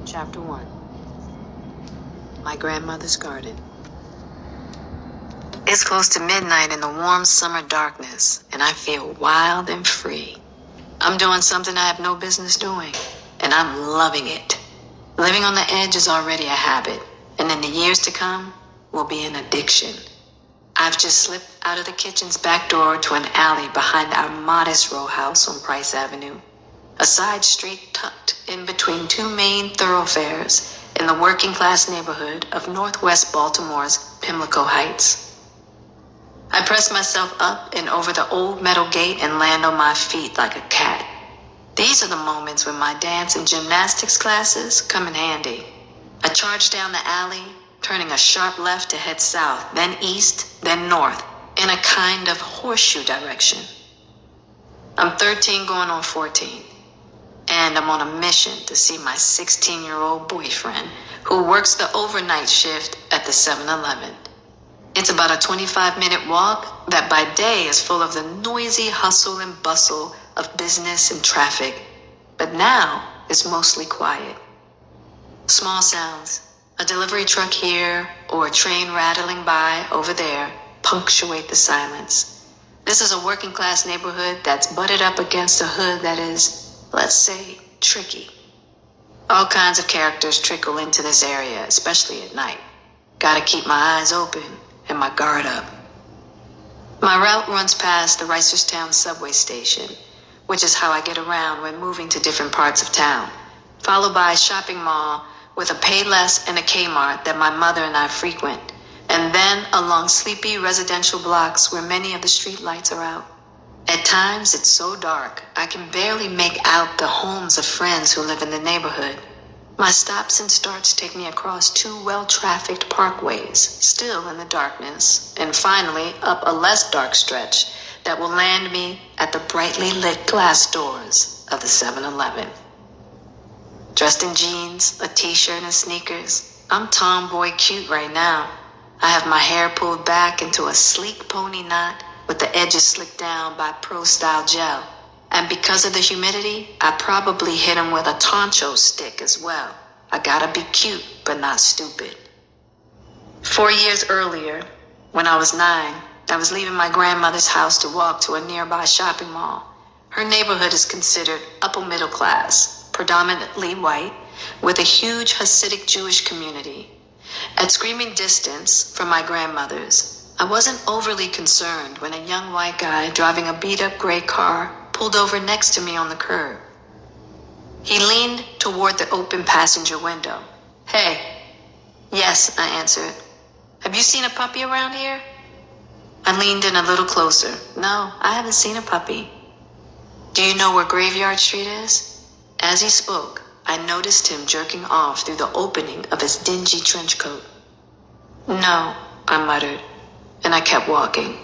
Chapter 1. My grandmother's garden. It's close to midnight in the warm summer darkness, and I feel wild and free. I'm doing something I have no business doing, and I'm loving it. Living on the edge is already a habit, and in the years to come will be an addiction. I've just slipped out of the kitchen's back door to an alley behind our modest row house on Price Avenue, a side street tucked in between two main thoroughfares in the working-class neighborhood of Northwest Baltimore's Pimlico Heights. I press myself up and over the old metal gate and land on my feet like a cat. These are the moments when my dance and gymnastics classes come in handy. I charge down the alley, turning a sharp left to head south, then east, then north, in a kind of horseshoe direction. I'm 13 going on 14, and I'm on a mission to see my 16-year-old boyfriend who works the overnight shift at the 7-Eleven. It's about a 25-minute walk that by day is full of the noisy hustle and bustle of business and traffic, but now is mostly quiet. Small sounds, a delivery truck here or a train rattling by over there, punctuate the silence. This is a working-class neighborhood that's butted up against a hood that is, let's say, tricky. All kinds of characters trickle into this area, especially at night. Gotta keep my eyes open and my guard up. My route runs past the Reisterstown subway station, which is how I get around when moving to different parts of town, followed by a shopping mall with a Payless and a Kmart that my mother and I frequent, and then along sleepy residential blocks where many of the street lights are out. At times, it's so dark, I can barely make out the homes of friends who live in the neighborhood. My stops and starts take me across two well-trafficked parkways, still in the darkness, and finally up a less dark stretch that will land me at the brightly lit glass doors of the 7-Eleven. Dressed in jeans, a t-shirt, and sneakers, I'm tomboy cute right now. I have my hair pulled back into a sleek pony knot with the edges slicked down by Pro-Style gel. And because of the humidity, I probably hit him with a toncho stick as well. I gotta be cute, but not stupid. 4 years earlier, when I was 9, I was leaving my grandmother's house to walk to a nearby shopping mall. Her neighborhood is considered upper middle class, predominantly white, with a huge Hasidic Jewish community. At screaming distance from my grandmother's, I wasn't overly concerned when a young white guy driving a beat-up gray car pulled over next to me on the curb. He leaned toward the open passenger window. "Hey." "Yes," I answered. "Have you seen a puppy around here?" I leaned in a little closer. "No, I haven't seen a puppy." "Do you know where Graveyard Street is?" As he spoke, I noticed him jerking off through the opening of his dingy trench coat. "No," I muttered, and I kept walking.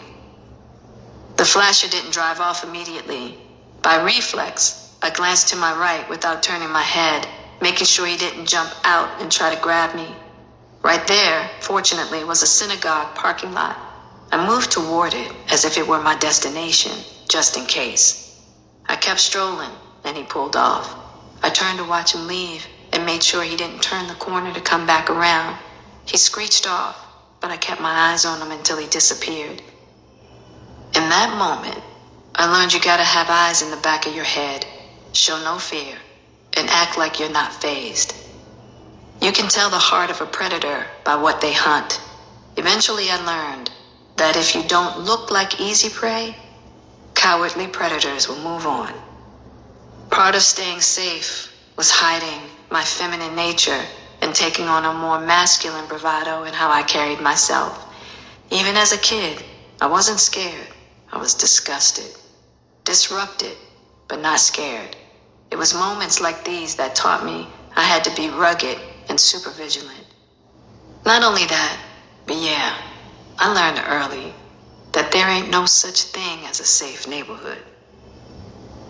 The flasher didn't drive off immediately. By reflex, I glanced to my right without turning my head, making sure he didn't jump out and try to grab me. Right there, fortunately, was a synagogue parking lot. I moved toward it as if it were my destination, just in case. I kept strolling, and he pulled off. I turned to watch him leave and made sure he didn't turn the corner to come back around. He screeched off, but I kept my eyes on him until he disappeared. In that moment, I learned you gotta have eyes in the back of your head, show no fear, and act like you're not fazed. You can tell the heart of a predator by what they hunt. Eventually I learned that if you don't look like easy prey, cowardly predators will move on. Part of staying safe was hiding my feminine nature and taking on a more masculine bravado in how I carried myself. Even as a kid, I wasn't scared. I was disgusted, disrupted, but not scared. It was moments like these that taught me I had to be rugged and super vigilant. Not only that, but yeah, I learned early that there ain't no such thing as a safe neighborhood.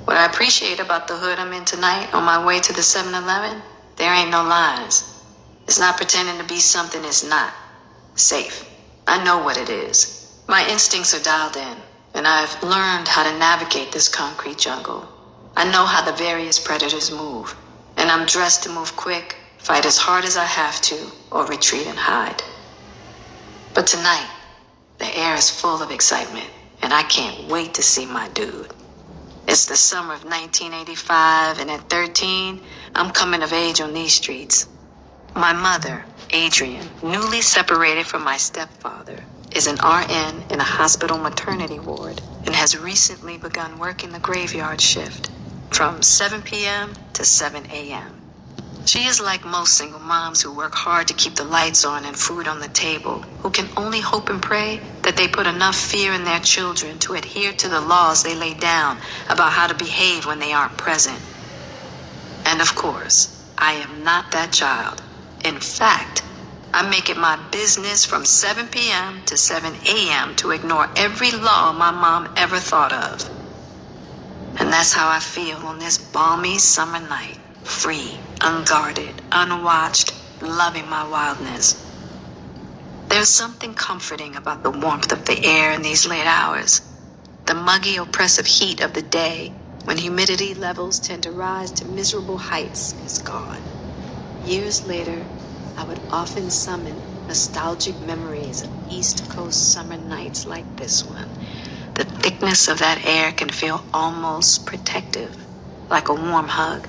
What I appreciate about the hood I'm in tonight on my way to the 7-Eleven, there ain't no lies. It's not pretending to be something it's not. Safe. I know what it is. My instincts are dialed in, and I've learned how to navigate this concrete jungle. I know how the various predators move, and I'm dressed to move quick, fight as hard as I have to, or retreat and hide. But tonight, the air is full of excitement, and I can't wait to see my dude. It's the summer of 1985, and at 13, I'm coming of age on these streets. My mother, Adrian, newly separated from my stepfather, is an RN in a hospital maternity ward and has recently begun working the graveyard shift from 7 p.m. to 7 a.m. She is like most single moms who work hard to keep the lights on and food on the table, who can only hope and pray that they put enough fear in their children to adhere to the laws they lay down about how to behave when they aren't present. And of course, I am not that child. In fact, I make it my business from 7 p.m. to 7 a.m. to ignore every law my mom ever thought of. And that's how I feel on this balmy summer night. Free, unguarded, unwatched, loving my wildness. There's something comforting about the warmth of the air in these late hours. The muggy, oppressive heat of the day, when humidity levels tend to rise to miserable heights, is gone. Years later, I would often summon nostalgic memories of East Coast summer nights like this one. The thickness of that air can feel almost protective, like a warm hug.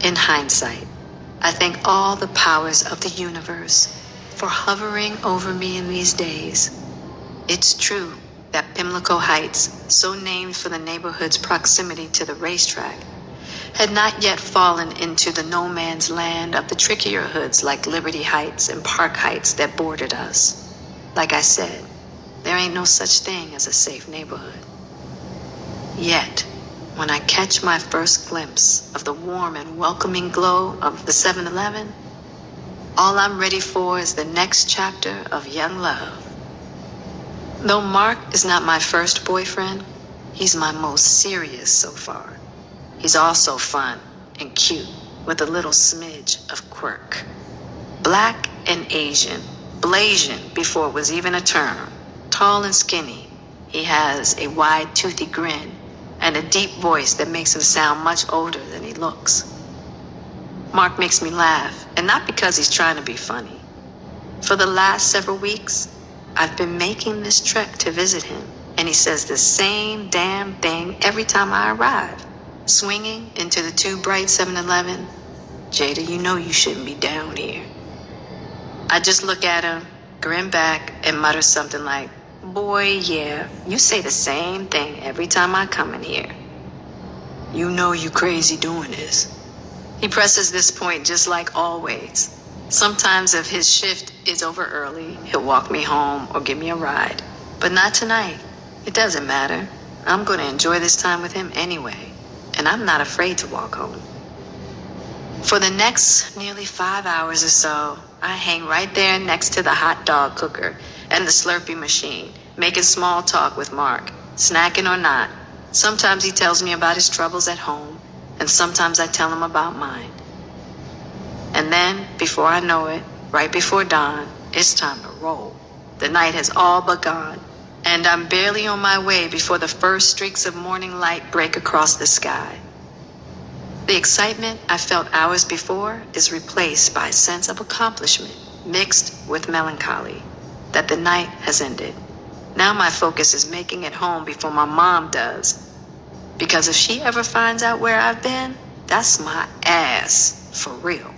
In hindsight, I thank all the powers of the universe for hovering over me in these days. It's true that Pimlico Heights, so named for the neighborhood's proximity to the racetrack, had not yet fallen into the no man's land of the trickier hoods like Liberty Heights and Park Heights that bordered us. Like I said, there ain't no such thing as a safe neighborhood. Yet, when I catch my first glimpse of the warm and welcoming glow of the 7-Eleven, all I'm ready for is the next chapter of young love. Though Mark is not my first boyfriend, he's my most serious so far. He's also fun and cute with a little smidge of quirk. Black and Asian, Blasian before it was even a term, tall and skinny. He has a wide, toothy grin and a deep voice that makes him sound much older than he looks. Mark makes me laugh, and not because he's trying to be funny. For the last several weeks, I've been making this trek to visit him, and he says the same damn thing every time I arrive. Swinging into the too bright 7-Eleven, "Jada, you know you shouldn't be down here." I just look at him, grin back, and mutter something like, "Boy, yeah, you say the same thing every time I come in here. You know you crazy doing this." He presses this point just like always. Sometimes if his shift is over early, he'll walk me home or give me a ride. But not tonight. It doesn't matter. I'm going to enjoy this time with him anyway. And I'm not afraid to walk home. For the next nearly 5 hours or so, I hang right there next to the hot dog cooker and the Slurpee machine, making small talk with Mark, snacking or not. Sometimes he tells me about his troubles at home, and sometimes I tell him about mine. And then, before I know it, right before dawn, it's time to roll. The night has all but gone, and I'm barely on my way before the first streaks of morning light break across the sky. The excitement I felt hours before is replaced by a sense of accomplishment, mixed with melancholy, that the night has ended. Now my focus is making it home before my mom does. Because if she ever finds out where I've been, that's my ass, for real.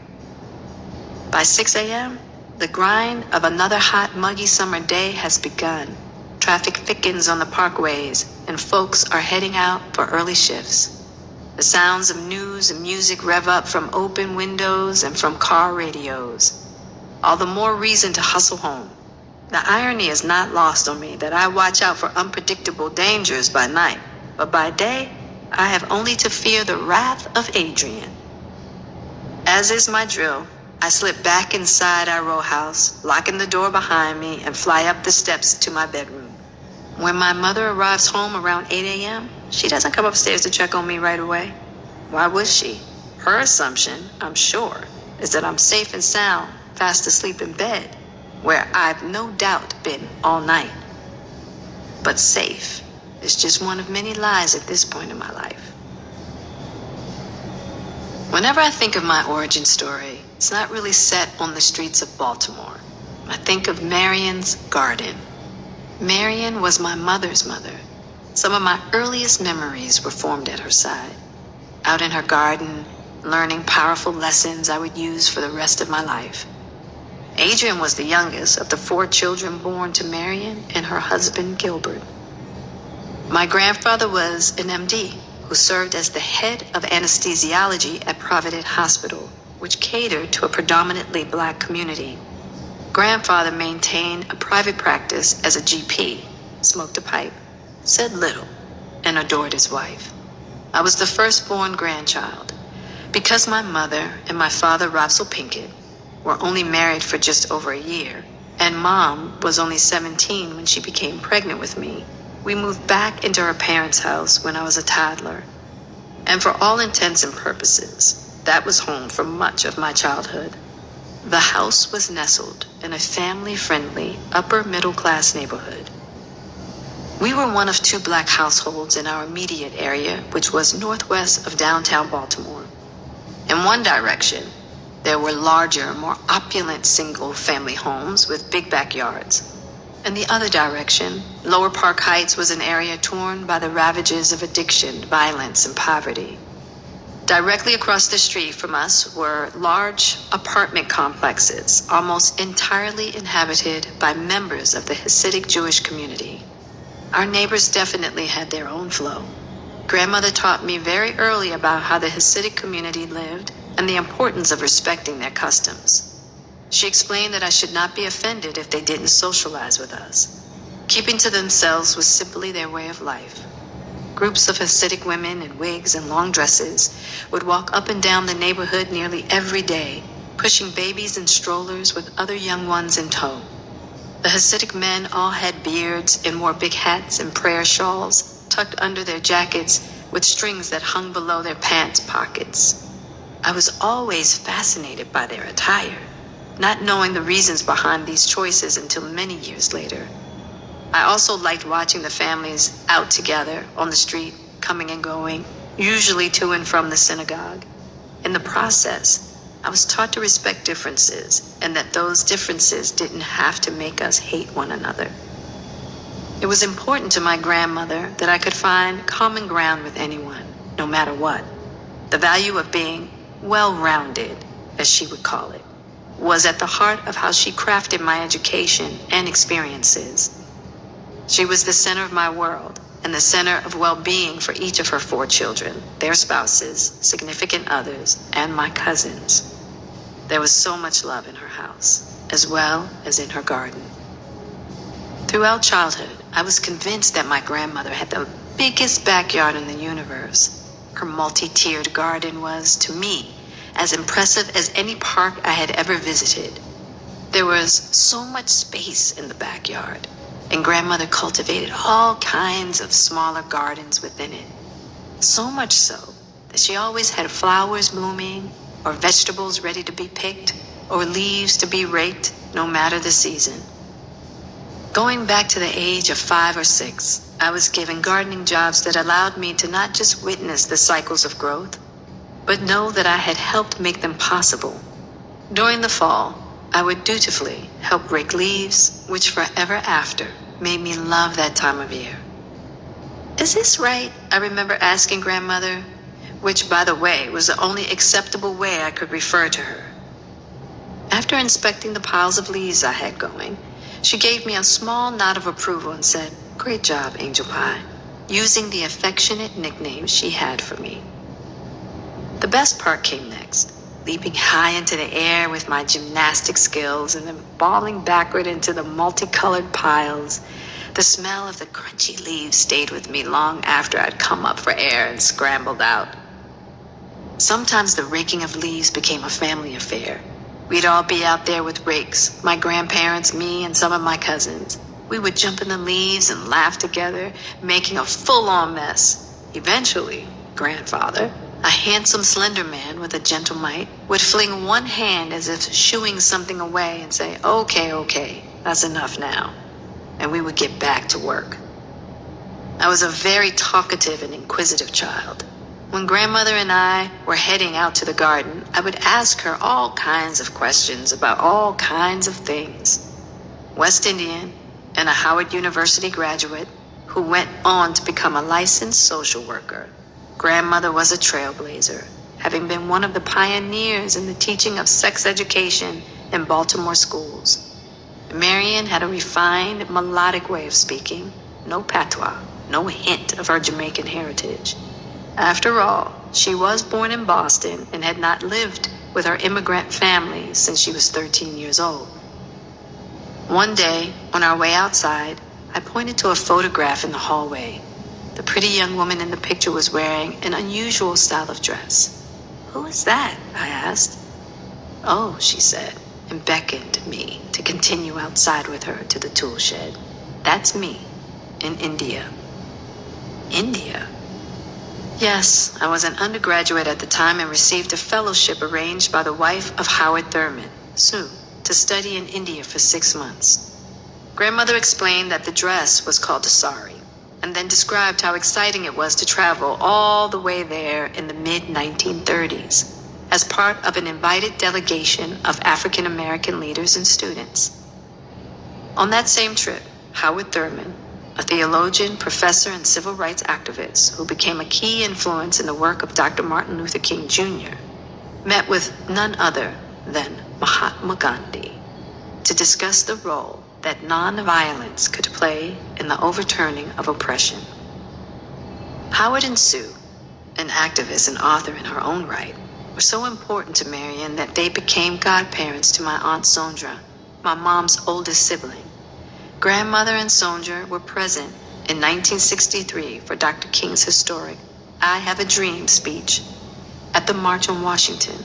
By 6 a.m., the grind of another hot, muggy summer day has begun. Traffic thickens on the parkways, and folks are heading out for early shifts. The sounds of news and music rev up from open windows and from car radios. All the more reason to hustle home. The irony is not lost on me that I watch out for unpredictable dangers by night, but by day, I have only to fear the wrath of Adrian. As is my drill, I slip back inside our row house, locking the door behind me, and fly up the steps to my bedroom. When my mother arrives home around 8 a.m., she doesn't come upstairs to check on me right away. Why would she? Her assumption, I'm sure, is that I'm safe and sound, fast asleep in bed, where I've no doubt been all night. But safe is just one of many lies at this point in my life. Whenever I think of my origin story, it's not really set on the streets of Baltimore. I think of Marion's garden. Marion was my mother's mother. Some of my earliest memories were formed at her side. Out in her garden, learning powerful lessons I would use for the rest of my life. Adrian was the youngest of the 4 children born to Marion and her husband Gilbert. My grandfather was an MD who served as the head of anesthesiology at Providence Hospital, which catered to a predominantly Black community. Grandfather maintained a private practice as a GP, smoked a pipe, said little, and adored his wife. I was the firstborn grandchild. Because my mother and my father, Rapsel Pinkett, were only married for just over a year, and Mom was only 17 when she became pregnant with me, we moved back into her parents' house when I was a toddler. And for all intents and purposes, that was home for much of my childhood. The house was nestled in a family-friendly, upper-middle-class neighborhood. We were one of 2 Black households in our immediate area, which was northwest of downtown Baltimore. In one direction, there were larger, more opulent single-family homes with big backyards. In the other direction, Lower Park Heights was an area torn by the ravages of addiction, violence, and poverty. Directly across the street from us were large apartment complexes, almost entirely inhabited by members of the Hasidic Jewish community. Our neighbors definitely had their own flow. Grandmother taught me very early about how the Hasidic community lived and the importance of respecting their customs. She explained that I should not be offended if they didn't socialize with us. Keeping to themselves was simply their way of life. Groups of Hasidic women in wigs and long dresses would walk up and down the neighborhood nearly every day, pushing babies in strollers with other young ones in tow. The Hasidic men all had beards and wore big hats and prayer shawls tucked under their jackets with strings that hung below their pants pockets. I was always fascinated by their attire, not knowing the reasons behind these choices until many years later. I also liked watching the families out together on the street, coming and going, usually to and from the synagogue. In the process, I was taught to respect differences and that those differences didn't have to make us hate one another. It was important to my grandmother that I could find common ground with anyone, no matter what. The value of being well-rounded, as she would call it, was at the heart of how she crafted my education and experiences. She was the center of my world and the center of well-being for each of her 4 children, their spouses, significant others, and my cousins. There was so much love in her house, as well as in her garden. Throughout childhood, I was convinced that my grandmother had the biggest backyard in the universe. Her multi-tiered garden was, to me, as impressive as any park I had ever visited. There was so much space in the backyard, and grandmother cultivated all kinds of smaller gardens within it. So much so that she always had flowers blooming, or vegetables ready to be picked, or leaves to be raked, no matter the season. Going back to the age of 5 or 6, I was given gardening jobs that allowed me to not just witness the cycles of growth, but know that I had helped make them possible. During the fall, I would dutifully help rake leaves, which forever after made me love that time of year. Is this right? I remember asking grandmother, which, by the way, was the only acceptable way I could refer to her. After inspecting the piles of leaves I had going, she gave me a small nod of approval and said, "Great job, Angel Pie," using the affectionate nickname she had for me. The best part came next, leaping high into the air with my gymnastic skills and then falling backward into the multicolored piles. The smell of the crunchy leaves stayed with me long after I'd come up for air and scrambled out. Sometimes the raking of leaves became a family affair. We'd all be out there with rakes, my grandparents, me, and some of my cousins. We would jump in the leaves and laugh together, making a full-on mess. Eventually, grandfather, a handsome, slender man with a gentle might, would fling one hand as if shooing something away and say, okay, that's enough now. And we would get back to work. I was a very talkative and inquisitive child. When grandmother and I were heading out to the garden, I would ask her all kinds of questions about all kinds of things. West Indian and a Howard University graduate who went on to become a licensed social worker, grandmother was a trailblazer, having been one of the pioneers in the teaching of sex education in Baltimore schools. Marian had a refined, melodic way of speaking, no patois, no hint of her Jamaican heritage. After all, she was born in Boston and had not lived with her immigrant family since she was 13 years old. One day, on our way outside, I pointed to a photograph in the hallway. The pretty young woman in the picture was wearing an unusual style of dress. "Who is that?" I asked. "Oh," she said, and beckoned me to continue outside with her to the tool shed. "That's me, in India." India? Yes, I was an undergraduate at the time and received a fellowship arranged by the wife of Howard Thurman, Sue, to study in India for 6 months. Grandmother explained that the dress was called a sari, and then described how exciting it was to travel all the way there in the mid-1930s as part of an invited delegation of African American leaders and students. On that same trip, Howard Thurman, a theologian, professor, and civil rights activist who became a key influence in the work of Dr. Martin Luther King Jr., met with none other than Mahatma Gandhi to discuss the role that nonviolence could play in the overturning of oppression. Howard and Sue, an activist and author in her own right, were so important to Marian that they became godparents to my Aunt Sondra, my mom's oldest sibling. Grandmother and Sondra were present in 1963 for Dr. King's historic "I Have a Dream" speech at the March on Washington.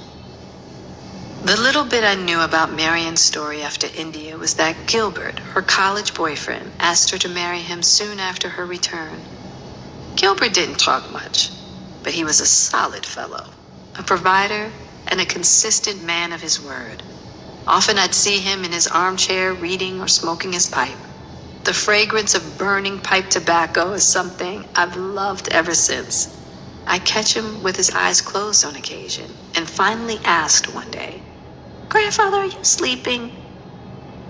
The little bit I knew about Marian's story after India was that Gilbert, her college boyfriend, asked her to marry him soon after her return. Gilbert didn't talk much, but he was a solid fellow, a provider, and a consistent man of his word. Often I'd see him in his armchair reading or smoking his pipe. The fragrance of burning pipe tobacco is something I've loved ever since. I catch him with his eyes closed on occasion, and finally asked one day, "Grandfather, are you sleeping?"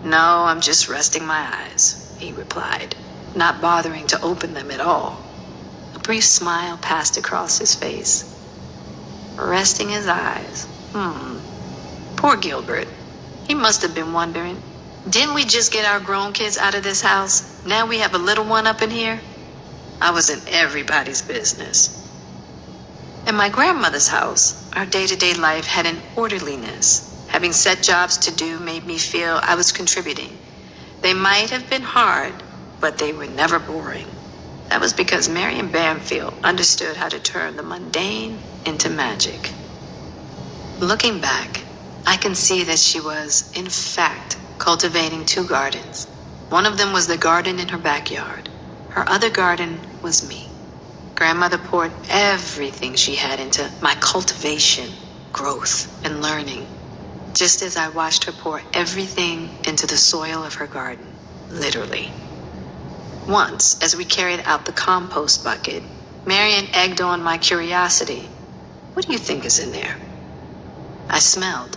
"No, I'm just resting my eyes," he replied, not bothering to open them at all. A brief smile passed across his face. Resting his eyes. Poor Gilbert. He must have been wondering, didn't we just get our grown kids out of this house? Now we have a little one up in here? I was in everybody's business. In my grandmother's house, our day-to-day life had an orderliness. Having set jobs to do made me feel I was contributing. They might have been hard, but they were never boring. That was because Marian Banfield understood how to turn the mundane into magic. Looking back, I can see that she was, in fact, cultivating 2 gardens. One of them was the garden in her backyard. Her other garden was me. Grandmother poured everything she had into my cultivation, growth, and learning, just as I watched her pour everything into the soil of her garden, literally. Once, as we carried out the compost bucket, Marian egged on my curiosity. "What do you think is in there?" I smelled.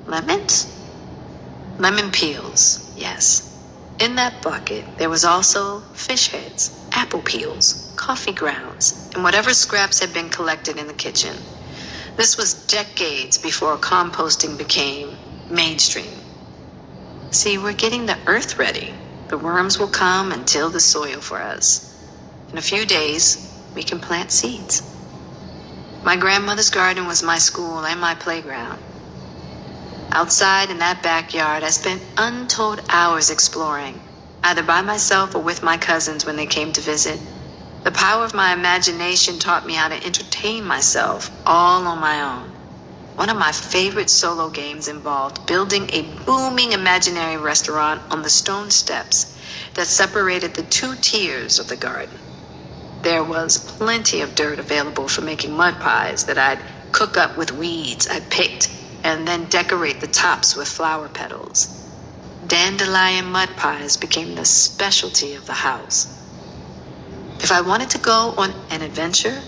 Lemons? Lemon peels, yes. In that bucket, there was also fish heads, apple peels, coffee grounds, and whatever scraps had been collected in the kitchen. This was decades before composting became mainstream. See, we're getting the earth ready. The worms will come and till the soil for us. In a few days, we can plant seeds. My grandmother's garden was my school and my playground. Outside in that backyard, I spent untold hours exploring, either by myself or with my cousins when they came to visit. The power of my imagination taught me how to entertain myself all on my own. One of my favorite solo games involved building a booming imaginary restaurant on the stone steps that separated the 2 tiers of the garden. There was plenty of dirt available for making mud pies that I'd cook up with weeds I picked and then decorate the tops with flower petals. Dandelion mud pies became the specialty of the house. If I wanted to go on an adventure,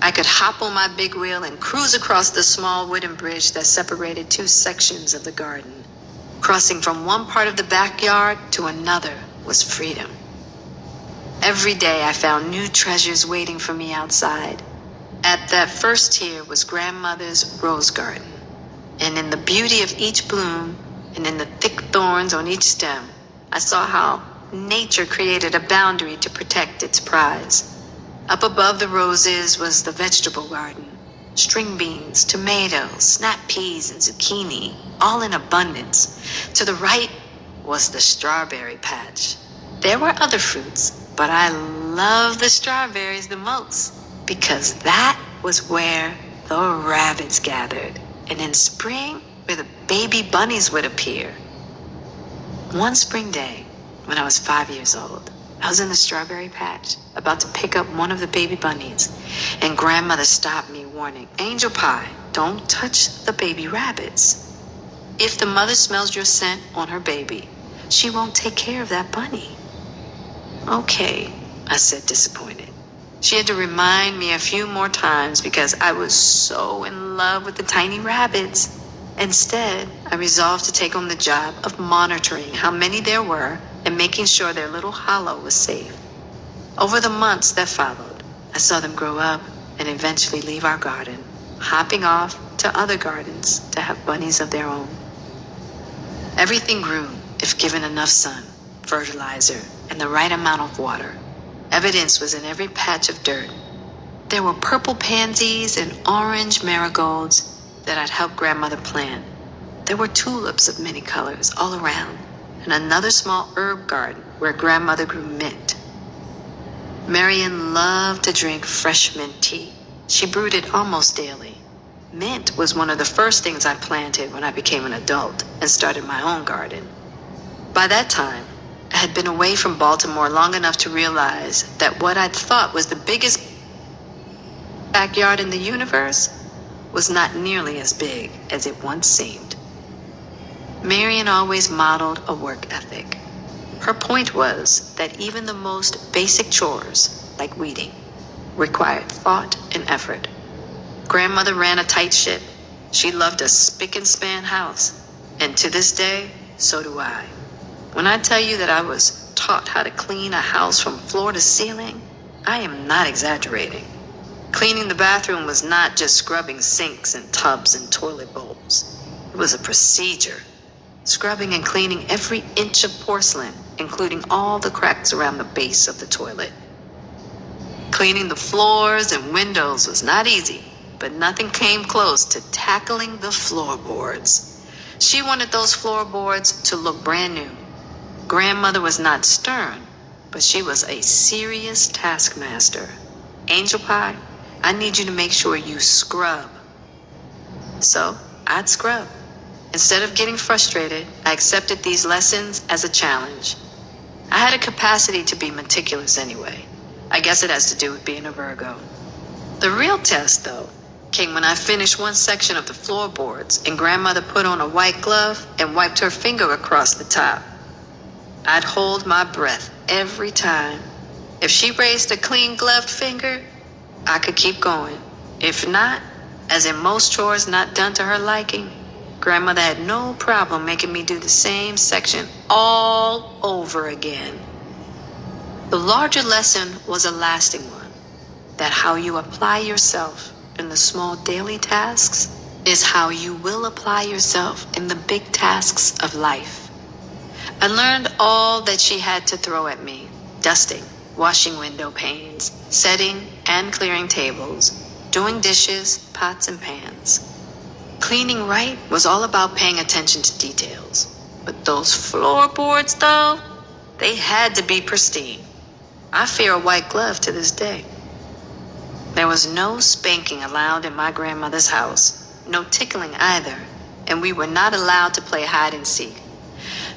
I could hop on my big wheel and cruise across the small wooden bridge that separated two sections of the garden. Crossing from one part of the backyard to another was freedom. Every day I found new treasures waiting for me outside. At that first tier was grandmother's rose garden. And in the beauty of each bloom, and in the thick thorns on each stem, I saw how nature created a boundary to protect its prize. Up above the roses was the vegetable garden. String beans, tomatoes, snap peas, and zucchini, all in abundance. To the right was the strawberry patch. There were other fruits, but I loved the strawberries the most because that was where the rabbits gathered. And in spring, where the baby bunnies would appear. One spring day, when I was 5 years old, I was in the strawberry patch, about to pick up one of the baby bunnies, and grandmother stopped me, warning, "Angel Pie, don't touch the baby rabbits. If the mother smells your scent on her baby, she won't take care of that bunny." "Okay," I said, disappointed. She had to remind me a few more times because I was so in love with the tiny rabbits. Instead, I resolved to take on the job of monitoring how many there were and making sure their little hollow was safe. Over the months that followed, I saw them grow up and eventually leave our garden, hopping off to other gardens to have bunnies of their own. Everything grew if given enough sun, fertilizer, and the right amount of water. Evidence was in every patch of dirt. There were purple pansies and orange marigolds that I'd helped grandmother plant. There were tulips of many colors all around, and another small herb garden where grandmother grew mint. Marion loved to drink fresh mint tea. She brewed it almost daily. Mint was one of the first things I planted when I became an adult and started my own garden. By that time, I had been away from Baltimore long enough to realize that what I'd thought was the biggest backyard in the universe was not nearly as big as it once seemed. Marion always modeled a work ethic. Her point was that even the most basic chores, like weeding, required thought and effort. Grandmother ran a tight ship. She loved a spick and span house. And to this day, so do I. When I tell you that I was taught how to clean a house from floor to ceiling, I am not exaggerating. Cleaning the bathroom was not just scrubbing sinks and tubs and toilet bowls. It was a procedure. Scrubbing and cleaning every inch of porcelain, including all the cracks around the base of the toilet. Cleaning the floors and windows was not easy, but nothing came close to tackling the floorboards. She wanted those floorboards to look brand new. Grandmother was not stern, but she was a serious taskmaster. "Angel Pie, I need you to make sure you scrub." So I'd scrub. Instead of getting frustrated, I accepted these lessons as a challenge. I had a capacity to be meticulous anyway. I guess it has to do with being a Virgo. The real test, though, came when I finished one section of the floorboards and grandmother put on a white glove and wiped her finger across the top. I'd hold my breath every time. If she raised a clean gloved finger, I could keep going. If not, as in most chores not done to her liking, grandmother had no problem making me do the same section all over again. The larger lesson was a lasting one, that how you apply yourself in the small daily tasks is how you will apply yourself in the big tasks of life. I learned all that she had to throw at me: dusting, washing window panes, setting and clearing tables, doing dishes, pots and pans. Cleaning right was all about paying attention to details. But those floorboards, though, they had to be pristine. I fear a white glove to this day. There was no spanking allowed in my grandmother's house, no tickling either, and we were not allowed to play hide and seek.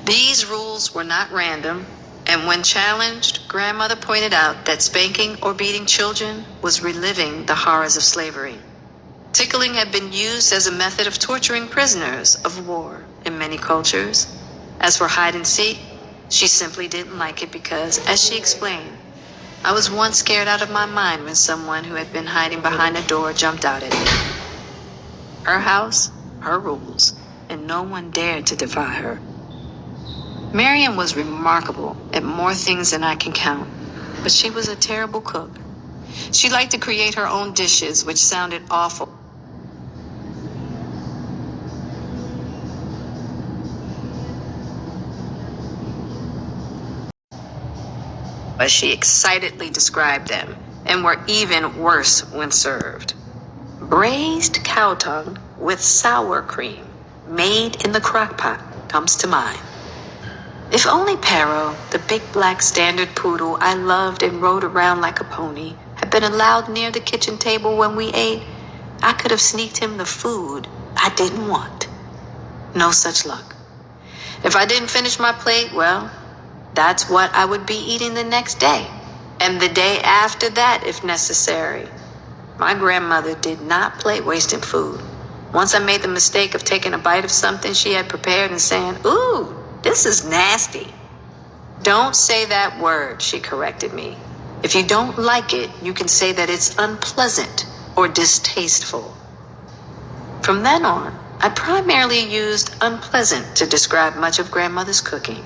These rules were not random, and when challenged, grandmother pointed out that spanking or beating children was reliving the horrors of slavery. Tickling had been used as a method of torturing prisoners of war in many cultures. As for hide and seek, she simply didn't like it because, as she explained, I was once scared out of my mind when someone who had been hiding behind a door jumped out at me. Her house, her rules, and no one dared to defy her. Marian was remarkable at more things than I can count, but she was a terrible cook. She liked to create her own dishes, which sounded awful. But she excitedly described them, and were even worse when served. Braised cow tongue with sour cream, made in the crock pot, comes to mind. If only Pero, the big black standard poodle I loved and rode around like a pony, had been allowed near the kitchen table when we ate, I could have sneaked him the food I didn't want. No such luck. If I didn't finish my plate, well, that's what I would be eating the next day, and the day after that if necessary. My grandmother did not play wasting food. Once I made the mistake of taking a bite of something she had prepared and saying, "Ooh, this is nasty." "Don't say that word," she corrected me. "If you don't like it, you can say that it's unpleasant or distasteful." From then on, I primarily used unpleasant to describe much of grandmother's cooking.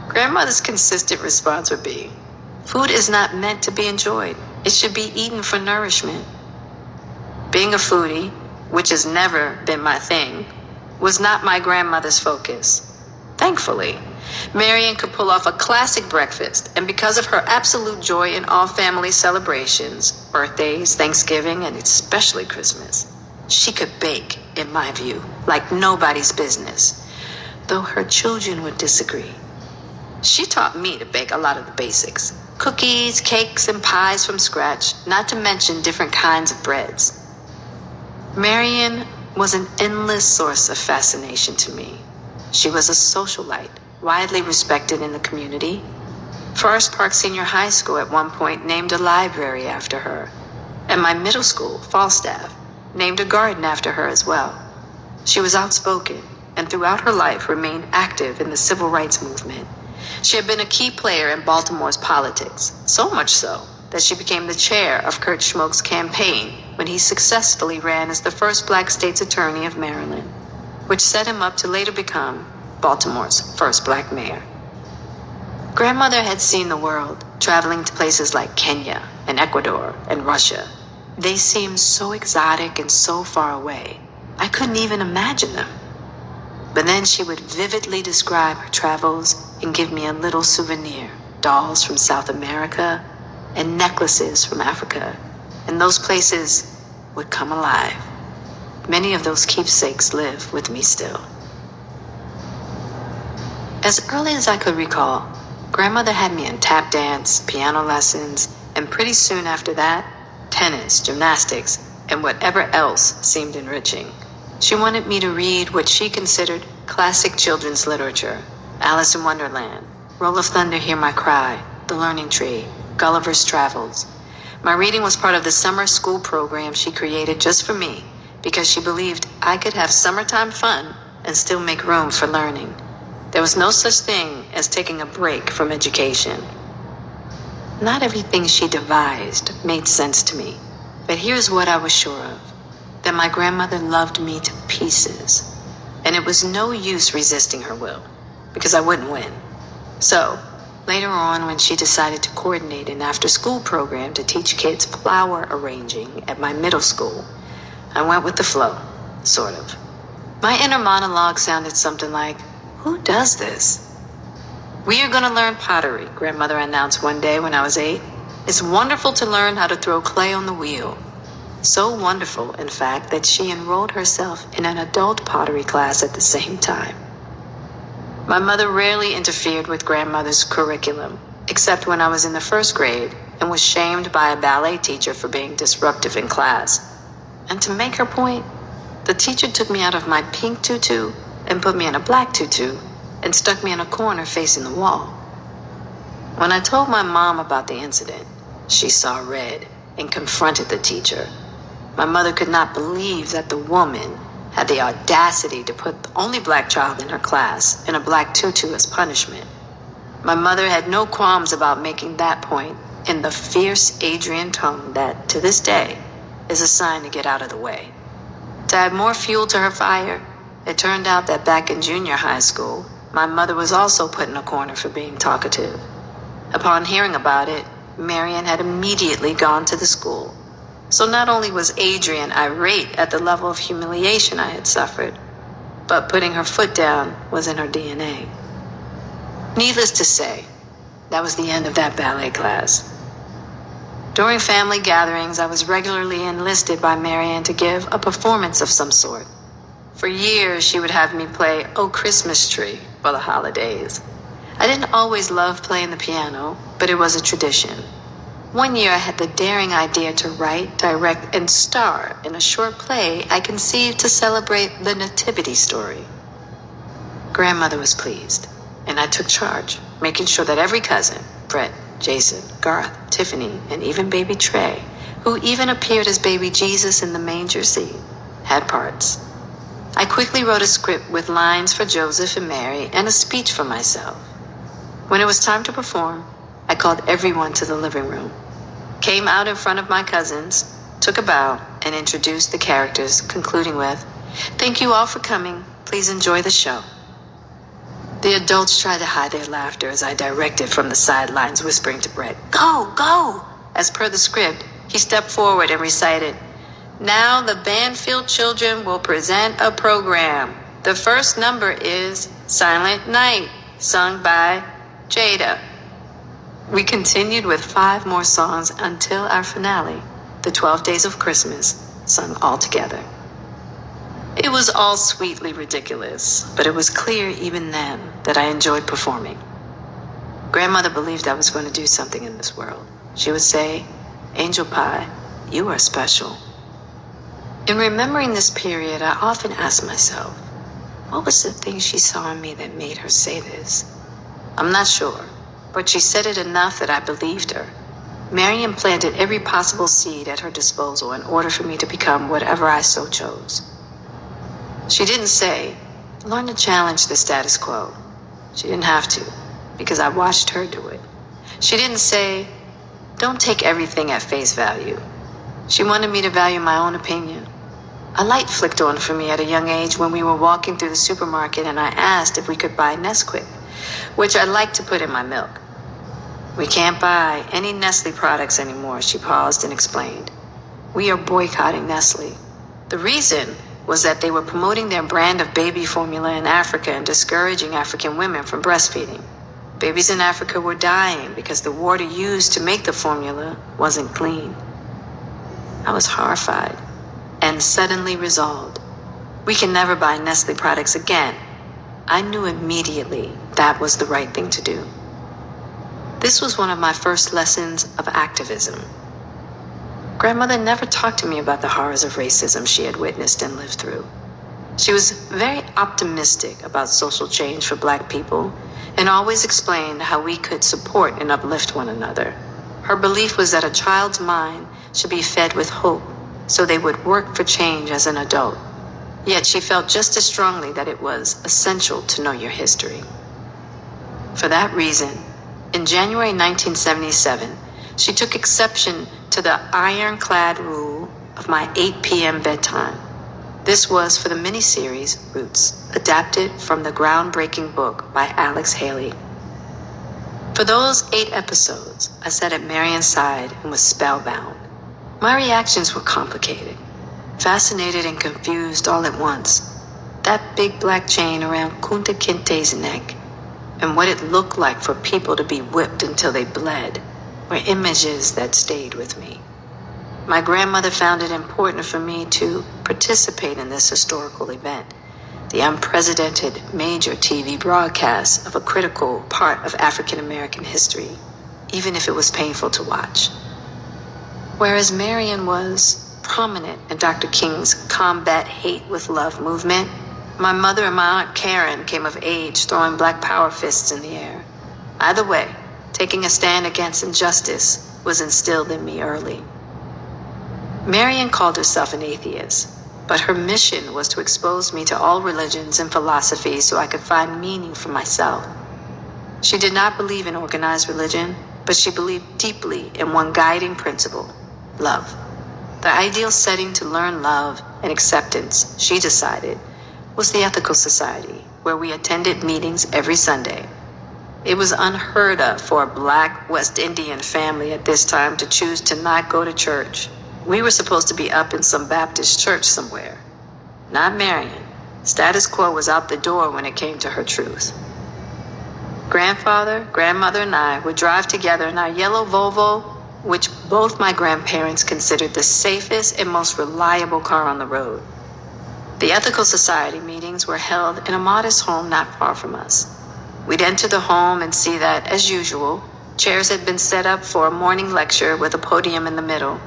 Grandmother's consistent response would be, "Food is not meant to be enjoyed. It should be eaten for nourishment." Being a foodie, which has never been my thing, was not my grandmother's focus. Thankfully, Marian could pull off a classic breakfast, and because of her absolute joy in all family celebrations, birthdays, Thanksgiving, and especially Christmas, she could bake, in my view, like nobody's business, though her children would disagree. She taught me to bake a lot of the basics: cookies, cakes, and pies from scratch, not to mention different kinds of breads. Marian was an endless source of fascination to me. She was a socialite, widely respected in the community. Forest Park Senior High School at one point named a library after her, and my middle school, Falstaff, named a garden after her as well. She was outspoken, and throughout her life remained active in the civil rights movement. She had been a key player in Baltimore's politics, so much so that she became the chair of Kurt Schmoke's campaign when he successfully ran as the first black state's attorney of Maryland, which set him up to later become Baltimore's first black mayor. Grandmother had seen the world, traveling to places like Kenya and Ecuador and Russia. They seemed so exotic and so far away, I couldn't even imagine them. But then she would vividly describe her travels and give me a little souvenir, dolls from South America and necklaces from Africa, and those places would come alive. Many of those keepsakes live with me still. As early as I could recall, grandmother had me in tap dance, piano lessons, and pretty soon after that, tennis, gymnastics, and whatever else seemed enriching. She wanted me to read what she considered classic children's literature: Alice in Wonderland, Roll of Thunder, Hear My Cry, The Learning Tree, Gulliver's Travels. My reading was part of the summer school program she created just for me, because she believed I could have summertime fun and still make room for learning. There was no such thing as taking a break from education. Not everything she devised made sense to me, but here's what I was sure of: that my grandmother loved me to pieces, and it was no use resisting her will, because I wouldn't win. So, later on, when she decided to coordinate an after-school program to teach kids flower arranging at my middle school, I went with the flow, sort of. My inner monologue sounded something like, "Who does this?" "We are going to learn pottery," grandmother announced one day when I was 8. "It's wonderful to learn how to throw clay on the wheel." So wonderful, in fact, that she enrolled herself in an adult pottery class at the same time. My mother rarely interfered with grandmother's curriculum, except when I was in the first grade and was shamed by a ballet teacher for being disruptive in class. And to make her point, the teacher took me out of my pink tutu and put me in a black tutu and stuck me in a corner facing the wall. When I told my mom about the incident, she saw red and confronted the teacher. My mother could not believe that the woman had the audacity to put the only black child in her class in a black tutu as punishment. My mother had no qualms about making that point, in the fierce Adrian tone that, to this day, is a sign to get out of the way. To add more fuel to her fire, it turned out that back in junior high school, my mother was also put in a corner for being talkative. Upon hearing about it, Marian had immediately gone to the school. So not only was Adrian irate at the level of humiliation I had suffered, but putting her foot down was in her DNA. Needless to say, that was the end of that ballet class. During family gatherings, I was regularly enlisted by Marian to give a performance of some sort. For years, she would have me play "Oh Christmas Tree" for the holidays. I didn't always love playing the piano, but it was a tradition. One year, I had the daring idea to write, direct, and star in a short play I conceived to celebrate the Nativity story. Grandmother was pleased, and I took charge, making sure that every cousin, Brett, Jason, Garth, Tiffany, and even baby Trey, who even appeared as baby Jesus in the manger scene, had parts. I quickly wrote a script with lines for Joseph and Mary and a speech for myself. When it was time to perform, I called everyone to the living room, came out in front of my cousins, took a bow, and introduced the characters, concluding with, "Thank you all for coming. Please enjoy the show." The adults tried to hide their laughter as I directed from the sidelines, whispering to Brett, "Go, go!" As per the script, he stepped forward and recited, "Now the Banfield children will present a program. The first number is Silent Night, sung by Jada." We continued with 5 more songs until our finale, the 12 Days of Christmas, sung all together. It was all sweetly ridiculous, but it was clear even then that I enjoyed performing. Grandmother believed I was going to do something in this world. She would say, "Angel Pie, you are special." In remembering this period, I often asked myself, what was the thing she saw in me that made her say this? I'm not sure, but she said it enough that I believed her. Marian planted every possible seed at her disposal in order for me to become whatever I so chose. She didn't say, "Learn to challenge the status quo." She didn't have to, because I watched her do it. She didn't say, "Don't take everything at face value." She wanted me to value my own opinion. A light flicked on for me at a young age when we were walking through the supermarket and I asked if we could buy Nesquik, which I like to put in my milk. "We can't buy any Nestle products anymore," she paused and explained. "We are boycotting Nestle." The reason was that they were promoting their brand of baby formula in Africa and discouraging African women from breastfeeding. Babies in Africa were dying because the water used to make the formula wasn't clean. I was horrified and suddenly resolved. We can never buy Nestle products again. I knew immediately that was the right thing to do. This was one of my first lessons of activism. Grandmother never talked to me about the horrors of racism she had witnessed and lived through. She was very optimistic about social change for Black people and always explained how we could support and uplift one another. Her belief was that a child's mind should be fed with hope so they would work for change as an adult. Yet she felt just as strongly that it was essential to know your history. For that reason, in January 1977, she took exception to the ironclad rule of my 8 p.m. bedtime. This was for the miniseries Roots, adapted from the groundbreaking book by Alex Haley. For those 8 episodes, I sat at Marian's side and was spellbound. My reactions were complicated, fascinated and confused all at once. That big black chain around Kunta Kinte's neck and what it looked like for people to be whipped until they bled were images that stayed with me. My grandmother found it important for me to participate in this historical event, the unprecedented major TV broadcast of a critical part of African American history, even if it was painful to watch. Whereas Marian was prominent in Dr. King's Combat Hate with Love movement, my mother and my Aunt Karen came of age throwing Black Power fists in the air. Either way, taking a stand against injustice was instilled in me early. Marian called herself an atheist, but her mission was to expose me to all religions and philosophies so I could find meaning for myself. She did not believe in organized religion, but she believed deeply in one guiding principle: love. The ideal setting to learn love and acceptance, she decided, was the Ethical Society, where we attended meetings every Sunday. It was unheard of for a Black West Indian family at this time to choose to not go to church. We were supposed to be up in some Baptist church somewhere. Not Marion. Status quo was out the door when it came to her truth. Grandfather, grandmother, and I would drive together in our yellow Volvo, which both my grandparents considered the safest and most reliable car on the road. The Ethical Society meetings were held in a modest home not far from us. We'd enter the home and see that, as usual, chairs had been set up for a morning lecture with a podium in the middle.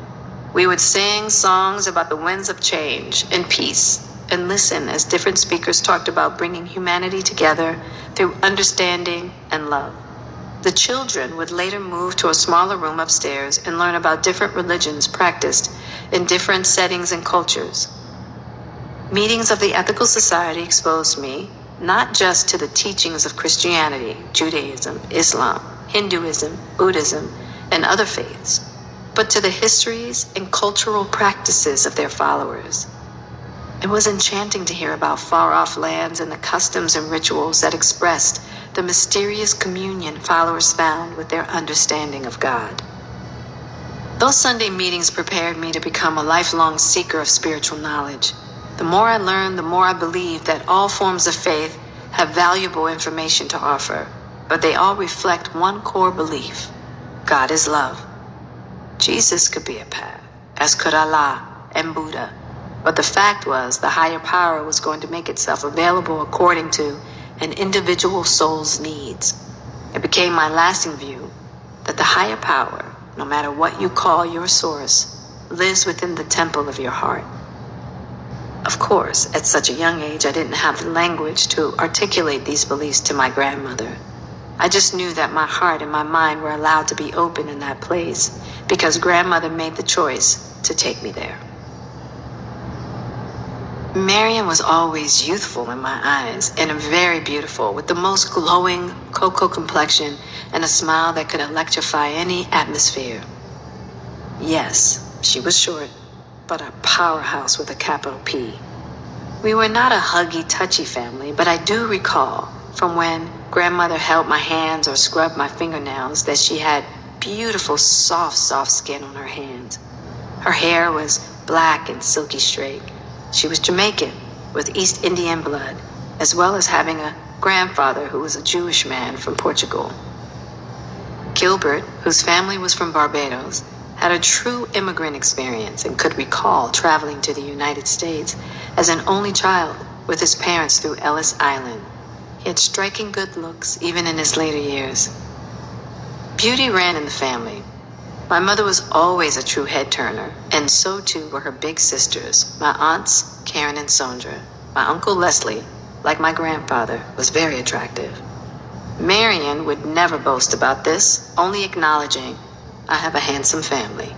We would sing songs about the winds of change and peace, and listen as different speakers talked about bringing humanity together through understanding and love. The children would later move to a smaller room upstairs and learn about different religions practiced in different settings and cultures. Meetings of the Ethical Society exposed me not just to the teachings of Christianity, Judaism, Islam, Hinduism, Buddhism, and other faiths, but to the histories and cultural practices of their followers. It was enchanting to hear about far-off lands and the customs and rituals that expressed the mysterious communion followers found with their understanding of God. Those Sunday meetings prepared me to become a lifelong seeker of spiritual knowledge. The more I learned, the more I believed that all forms of faith have valuable information to offer, but they all reflect one core belief: God is love. Jesus could be a path, as could Allah and Buddha. But the fact was, the higher power was going to make itself available according to an individual soul's needs. It became my lasting view that the higher power, no matter what you call your source, lives within the temple of your heart. Of course, at such a young age, I didn't have the language to articulate these beliefs to my grandmother. I just knew that my heart and my mind were allowed to be open in that place because grandmother made the choice to take me there. Marion was always youthful in my eyes and very beautiful, with the most glowing cocoa complexion and a smile that could electrify any atmosphere. Yes, she was short, but a powerhouse with a capital P. We were not a huggy, touchy family, but I do recall from when grandmother held my hands or scrubbed my fingernails that she had beautiful, soft skin on her hands. Her hair was black and silky straight. She was Jamaican with East Indian blood, as well as having a grandfather who was a Jewish man from Portugal. Gilbert, whose family was from Barbados, had a true immigrant experience and could recall traveling to the United States as an only child with his parents through Ellis Island. He had striking good looks even in his later years. Beauty ran in the family. My mother was always a true head-turner, and so too were her big sisters, my aunts, Karen and Sondra. My uncle Leslie, like my grandfather, was very attractive. Marion would never boast about this, only acknowledging, I have a handsome family.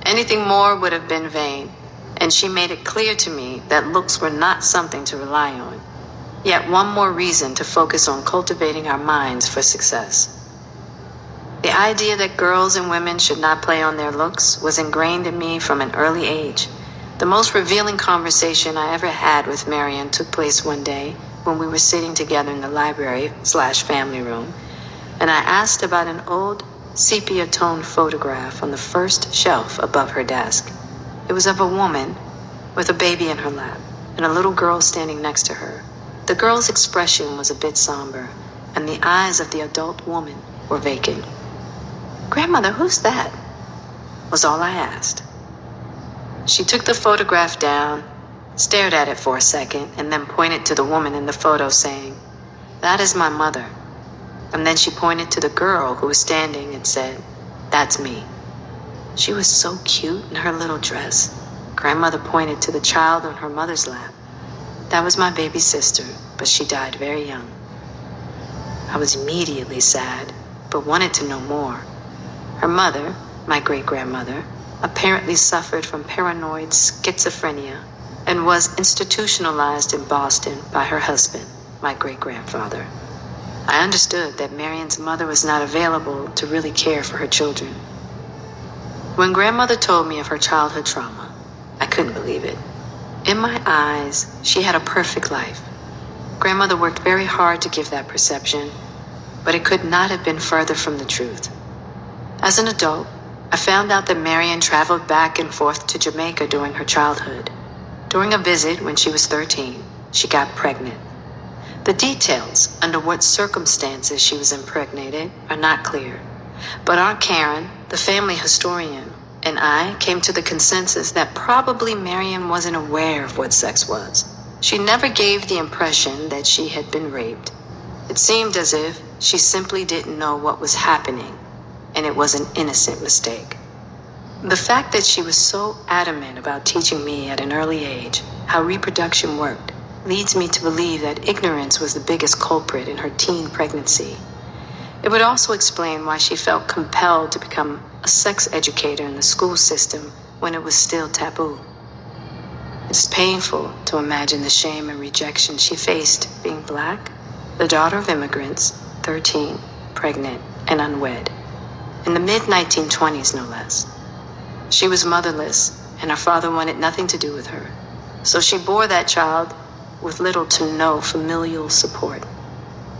Anything more would have been vain, and she made it clear to me that looks were not something to rely on. Yet one more reason to focus on cultivating our minds for success. The idea that girls and women should not play on their looks was ingrained in me from an early age. The most revealing conversation I ever had with Marion took place one day when we were sitting together in the library/family room, and I asked about an old sepia-toned photograph on the first shelf above her desk. It was of a woman with a baby in her lap and a little girl standing next to her. The girl's expression was a bit somber, and the eyes of the adult woman were vacant. "Grandmother, who's that?" was all I asked. She took the photograph down, stared at it for a second, and then pointed to the woman in the photo, saying, "That is my mother." And then she pointed to the girl who was standing and said, "That's me." She was so cute in her little dress. Grandmother pointed to the child on her mother's lap. That was my baby sister, but she died very young. I was immediately sad, but wanted to know more. Her mother, my great-grandmother, apparently suffered from paranoid schizophrenia and was institutionalized in Boston by her husband, my great-grandfather. I understood that Marion's mother was not available to really care for her children. When grandmother told me of her childhood trauma, I couldn't believe it. In my eyes, she had a perfect life. Grandmother worked very hard to give that perception, but it could not have been further from the truth. As an adult, I found out that Marion traveled back and forth to Jamaica during her childhood. During a visit when she was 13, she got pregnant. The details under what circumstances she was impregnated are not clear, but Aunt Karen, the family historian, and I came to the consensus that probably Marion wasn't aware of what sex was. She never gave the impression that she had been raped. It seemed as if she simply didn't know what was happening, and it was an innocent mistake. The fact that she was so adamant about teaching me at an early age how reproduction worked leads me to believe that ignorance was the biggest culprit in her teen pregnancy. It would also explain why she felt compelled to become a sex educator in the school system when it was still taboo. It is painful to imagine the shame and rejection she faced being Black, the daughter of immigrants, 13, pregnant, and unwed. In the mid-1920s, no less. She was motherless, and her father wanted nothing to do with her. So she bore that child with little to no familial support.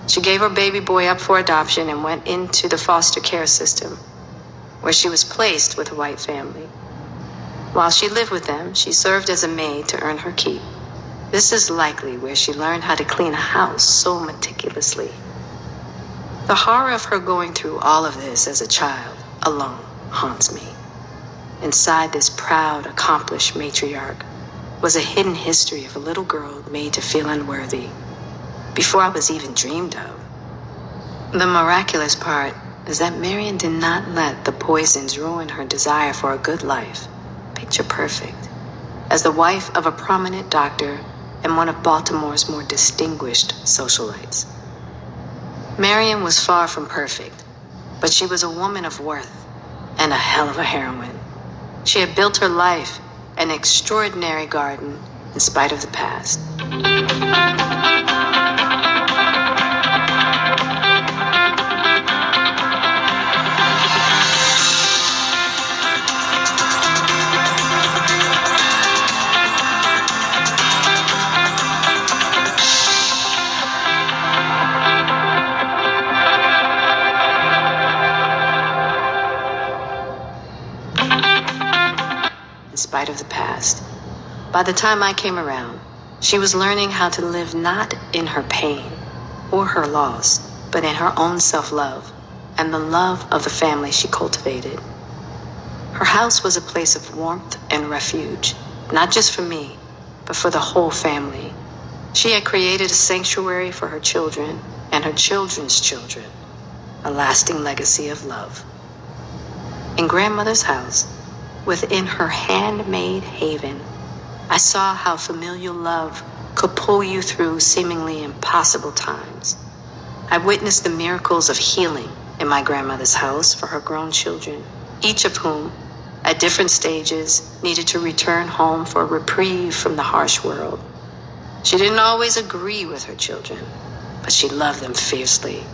She gave her baby boy up for adoption and went into the foster care system, where she was placed with a white family. While she lived with them, she served as a maid to earn her keep. This is likely where she learned how to clean a house so meticulously. The horror of her going through all of this as a child alone haunts me. Inside this proud, accomplished matriarch was a hidden history of a little girl made to feel unworthy before I was even dreamed of. The miraculous part is that Marion did not let the poisons ruin her desire for a good life. Picture perfect. As the wife of a prominent doctor and one of Baltimore's more distinguished socialites. Marion was far from perfect, but she was a woman of worth and a hell of a heroine. She had built her life an extraordinary garden in spite of the past. In spite of the past. By the time I came around, she was learning how to live not in her pain or her loss, but in her own self-love and the love of the family she cultivated. Her house was a place of warmth and refuge, not just for me, but for the whole family. She had created a sanctuary for her children and her children's children, a lasting legacy of love. In grandmother's house, within her handmade haven, I saw how familial love could pull you through seemingly impossible times. I witnessed the miracles of healing in my grandmother's house for her grown children, each of whom, at different stages, needed to return home for a reprieve from the harsh world. She didn't always agree with her children, but she loved them fiercely.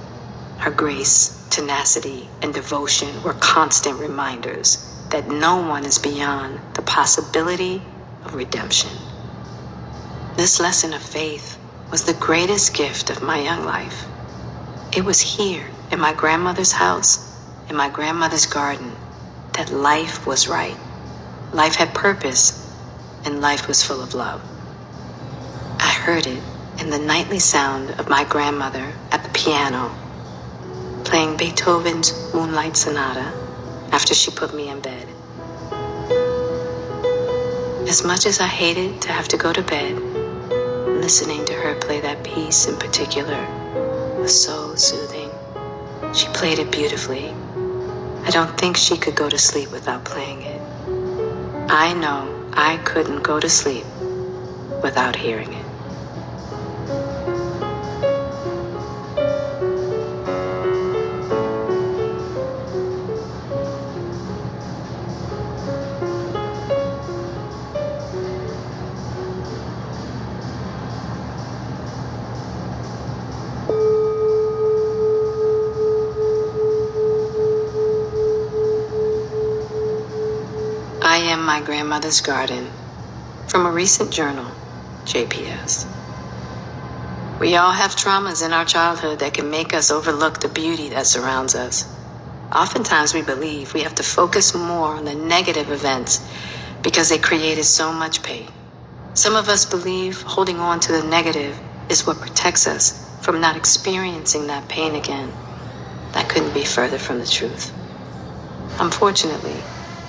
Her grace, tenacity, and devotion were constant reminders that no one is beyond the possibility of redemption. This lesson of faith was the greatest gift of my young life. It was here, in my grandmother's house, in my grandmother's garden, that life was right. Life had purpose, and life was full of love. I heard it in the nightly sound of my grandmother at the piano, playing Beethoven's Moonlight Sonata after she put me in bed. As much as I hated to have to go to bed, listening to her play that piece in particular was so soothing. She played it beautifully. I don't think she could go to sleep without playing it. I know I couldn't go to sleep without hearing it. am my grandmother's garden. From a recent journal, JPS. We all have traumas in our childhood that can make us overlook the beauty that surrounds us. Oftentimes we believe we have to focus more on the negative events because they created so much pain. Some of us believe holding on to the negative is what protects us from not experiencing that pain again. That couldn't be further from the truth. Unfortunately,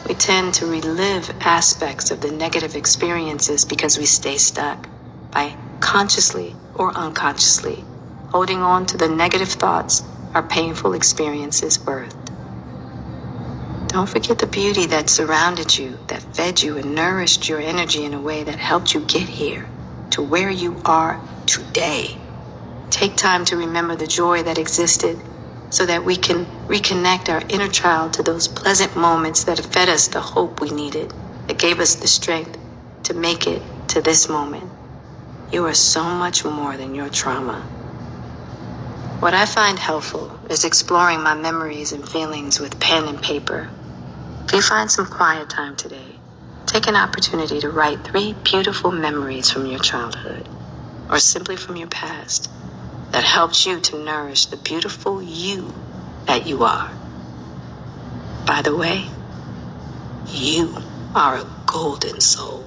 we tend to relive aspects of the negative experiences because we stay stuck by consciously or unconsciously holding on to the negative thoughts our painful experiences birthed. Don't forget the beauty that surrounded you, that fed you and nourished your energy in a way that helped you get here to where you are today. Take time to remember the joy that existed so that we can reconnect our inner child to those pleasant moments that fed us the hope we needed, that gave us the strength to make it to this moment. You are so much more than your trauma. What I find helpful is exploring my memories and feelings with pen and paper. If you find some quiet time today, take an opportunity to write 3 beautiful memories from your childhood, or simply from your past, that helps you to nourish the beautiful you that you are. By the way, you are a golden soul.